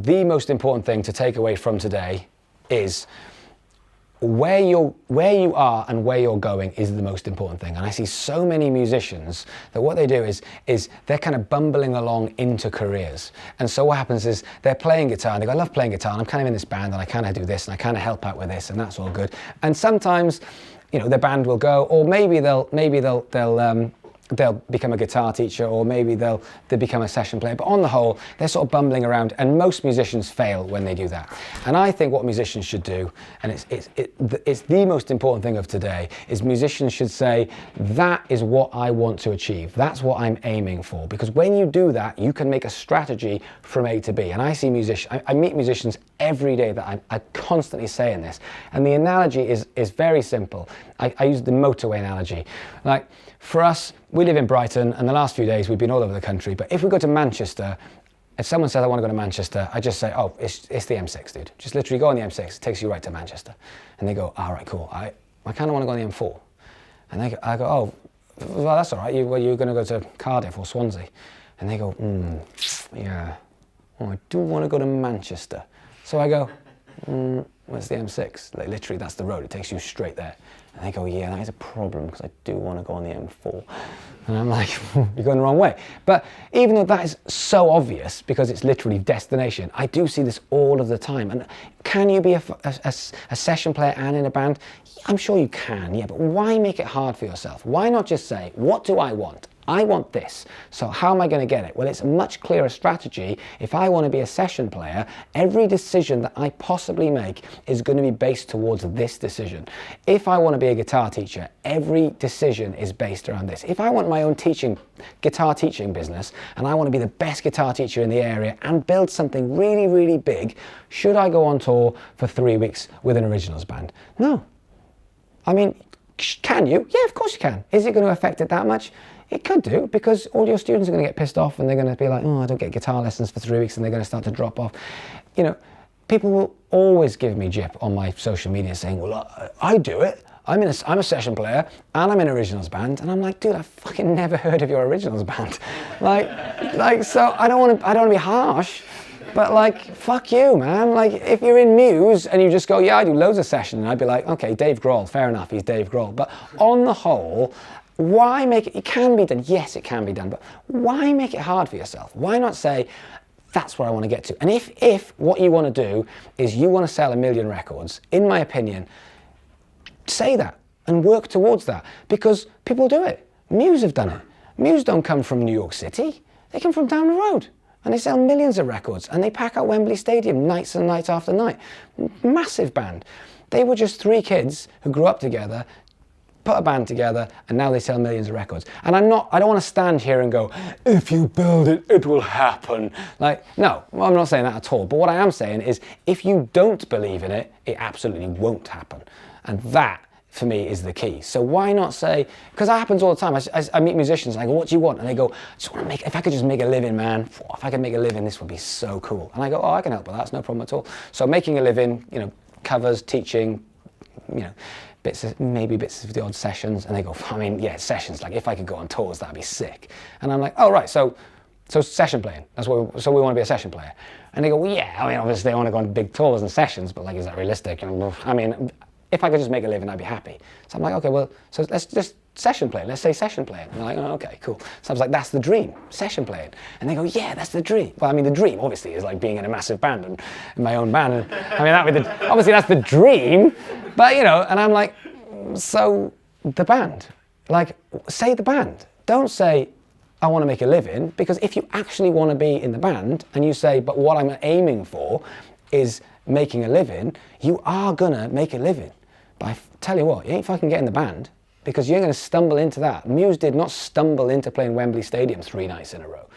the most important thing to take away from today is where you are and where you're going is the most important thing. And I see so many musicians that what they do is they're kind of bumbling along into careers. And so what happens is they're playing guitar and they go, I love playing guitar and I'm kind of in this band and I kind of do this and I kind of help out with this and that's all good. And sometimes, you know, their band will go, or maybe they'll become a guitar teacher, or maybe they'll become a session player. But on the whole, they're sort of bumbling around, and most musicians fail when they do that. And I think what musicians should do, and it's the most important thing of today, is musicians should say, that is what I want to achieve. That's what I'm aiming for. Because when you do that, you can make a strategy from A to B. And I see musicians, I meet musicians every day that I'm constantly saying this. And the analogy is very simple. I use the motorway analogy. Like, for us, we live in Brighton, and the last few days we've been all over the country. But if we go to Manchester, if someone says I want to go to Manchester, I just say, oh, it's the M6, dude. Just literally go on the M6. It takes you right to Manchester. And they go, all right, cool. I kind of want to go on the M4. And I go, oh, well, that's all right. You're going to go to Cardiff or Swansea. And they go, yeah. Oh, I do want to go to Manchester. So I go, where's the M6? Like, literally, that's the road. It takes you straight there. And they go, yeah, that is a problem because I do want to go on the M4. And I'm like, you're going the wrong way. But even though that is so obvious because it's literally destination, I do see this all of the time. And can you be a session player and in a band? I'm sure you can, yeah, but why make it hard for yourself? Why not just say, what do I want? I want this, so how am I going to get it? Well, it's a much clearer strategy. If I want to be a session player, every decision that I possibly make is going to be based towards this decision. If I want to be a guitar teacher, every decision is based around this. If I want my own guitar teaching business, and I want to be the best guitar teacher in the area and build something really, really big, should I go on tour for 3 weeks with an originals band? No. I mean, can you? Yeah, of course you can. Is it going to affect it that much? It could do, because all your students are going to get pissed off and they're going to be like, oh, I don't get guitar lessons for 3 weeks, and they're going to start to drop off. You know, people will always give me jip on my social media saying, well, I do it. I'm a session player and I'm in an originals band. And I'm like, dude, I've fucking never heard of your originals band. So I don't want to be harsh, but like, fuck you, man. Like, if you're in Muse and you just go, yeah, I do loads of session, and I'd be like, okay, Dave Grohl, fair enough, he's Dave Grohl. But on the whole, why make it? It can be done. Yes, it can be done. But why make it hard for yourself? Why not say, that's where I want to get to? And if what you want to do is you want to sell 1 million records, in my opinion, say that and work towards that, because people do it. Muse have done it. Muse don't come from New York City. They come from down the road. And they sell millions of records. And they pack out Wembley Stadium nights and nights after night. Massive band. They were just 3 kids who grew up together, put a band together, and now they sell millions of records. And I don't want to stand here and go, if you build it, it will happen. Like, no, I'm not saying that at all. But what I am saying is, if you don't believe in it, it absolutely won't happen. And that, for me, is the key. So why not say, because that happens all the time. I meet musicians and I go, what do you want? And they go, I just want to make, if I could just make a living, man, if I could make a living, this would be so cool. And I go, oh, I can help with that, it's no problem at all. So making a living, you know, covers, teaching, you know, maybe bits of the odd sessions. And they go, I mean, yeah, sessions, like if I could go on tours, that'd be sick. And I'm like, oh, right, so session playing, so we want to be a session player. And they go, well, yeah, I mean, obviously I want to go on big tours and sessions, but like, is that realistic? And I mean, if I could just make a living, I'd be happy. So I'm like, okay, well, so let's just session playing. Let's say session playing. And they're like, oh, okay, cool. So I was like, that's the dream, session playing. And they go, yeah, that's the dream. Well, I mean, the dream obviously is like being in a massive band and in my own band. And I mean, obviously that's the dream, but you know, and I'm like, so the band, like, say the band. Don't say, I want to make a living, because if you actually want to be in the band and you say, but what I'm aiming for is making a living, you are gonna make a living. But I tell you what, you ain't fucking getting the band, because you're going to stumble into that. Muse did not stumble into playing Wembley Stadium 3 nights in a row.